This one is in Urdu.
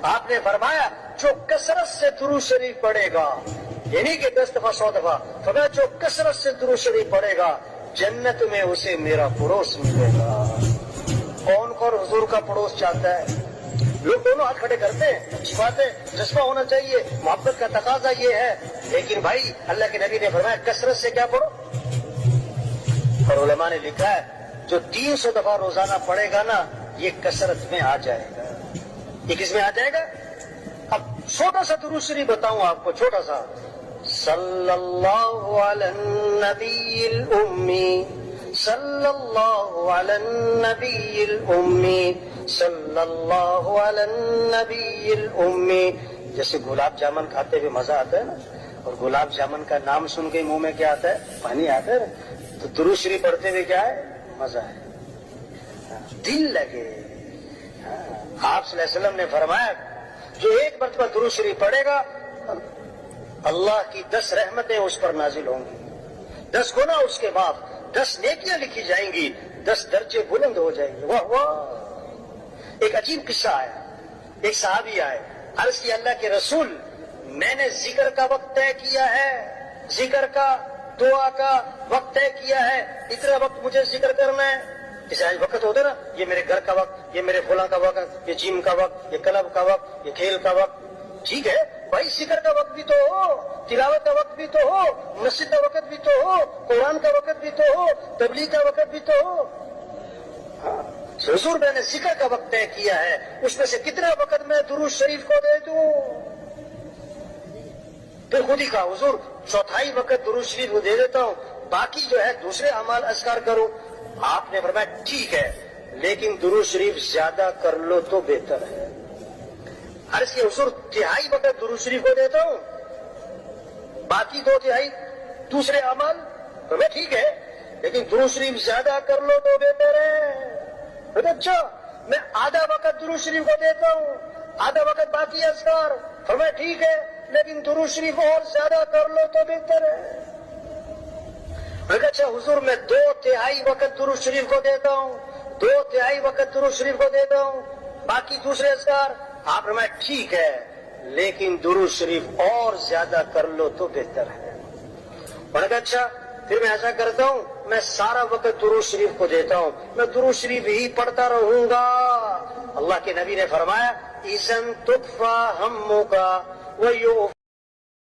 آپ نے فرمایا جو کثرت سے درود شریف پڑھے گا، یعنی کہ 10 دفعہ 100 دفعہ، فرمایا جو کثرت سے درود شریف پڑھے گا جنت میں اسے میرا پڑوس ملے گا۔ کون کون حضور کا پڑوس چاہتا ہے؟ لوگ دونوں ہاتھ کھڑے کرتے ہیں، اچھی بات ہے، جذبہ ہونا چاہیے، محبت کا تقاضا یہ ہے، لیکن بھائی اللہ کے نبی نے فرمایا کثرت سے کیا پڑھو، اور علماء نے لکھا ہے جو 300 دفعہ روزانہ پڑھے گا نا یہ کثرت میں آ جائے گا۔ یہ کس میں آ جائے گا؟ اب چھوٹا سا درود شریف بتاؤں آپ کو، چھوٹا سا، صلی اللہ علی النبی الامی، صلی اللہ علی النبی الامی، صلی اللہ علی النبی الامی۔ جیسے گلاب جامن کھاتے ہوئے مزہ آتا ہے نا، اور گلاب جامن کا نام سن کے منہ میں کیا آتا ہے؟ پانی آتا ہے نا، تو درود شریف پڑھتے ہوئے کیا ہے؟ مزہ ہے، دل لگے۔ آپ صلی اللہ علیہ وسلم نے فرمایا جو ایک مرتبہ درود شریف پڑھے گا اللہ کی 10 رحمتیں اس پر نازل ہوں گی، 10 گناہ اس کے بعد، 10 نیکیاں لکھی جائیں گی، 10 درجے بلند ہو جائیں گے۔ واہ واہ! ایک عجیب قصہ آیا، ایک صحابی آئے، عرض کی اللہ کے رسول میں نے ذکر کا وقت طے کیا ہے، ذکر کا، دعا کا وقت طے کیا ہے، اتنا وقت مجھے ذکر کرنا ہے۔ جیسے آج وقت ہوتا ہے نا، یہ میرے گھر کا وقت، یہ میرے فلاں کا وقت، یہ جم کا وقت، یہ کلب کا وقت، یہ کھیل کا وقت۔ ٹھیک ہے بھائی، ذکر کا وقت بھی تو ہو، تلاوت کا وقت بھی تو ہو، مسجد کا وقت بھی تو ہو، قرآن کا وقت بھی تو ہو، تبلیغ کا وقت بھی تو ہو۔ حضور میں نے ذکر کا وقت طے کیا ہے، اس میں سے کتنا وقت میں درود شریف کو دے دوں؟ پھر خود ہی کہا حضور 1/4 وقت درود شریف کو دے دیتا ہوں، باقی جو ہے دوسرے اعمال اذکار کرو۔ آپ نے فرمایا ٹھیک ہے، لیکن درود شریف زیادہ کر لو تو بہتر ہے۔ عرض کی حضور 1/3 وقت درود شریف کو دیتا ہوں، باقی 2/3 دوسرے اعمال، فرمایا ٹھیک ہے، لیکن درود شریف زیادہ کر لو تو بہتر ہے۔ اچھا میں آدھا وقت درود شریف کو دیتا ہوں، آدھا وقت باقی اذکار، فرمایا ٹھیک ہے، لیکن درود شریف اور زیادہ کر لو تو بہتر ہے۔ اچھا حضور میں 2/3 وقت درود شریف کو دیتا ہوں، 2/3 وقت درود شریف کو دیتا ہوں، باقی دوسرے اذکار۔ آپ فرمایا ٹھیک ہے، لیکن درود شریف اور زیادہ کر لو تو بہتر ہے۔ اور اچھا پھر میں ایسا کرتا ہوں، میں سارا وقت درود شریف کو دیتا ہوں، میں درود شریف ہی پڑھتا رہوں گا۔ اللہ کے نبی نے فرمایا اِذًا تُکْفَىٰ ہَمُّکَ وَیُؤْفَىٰ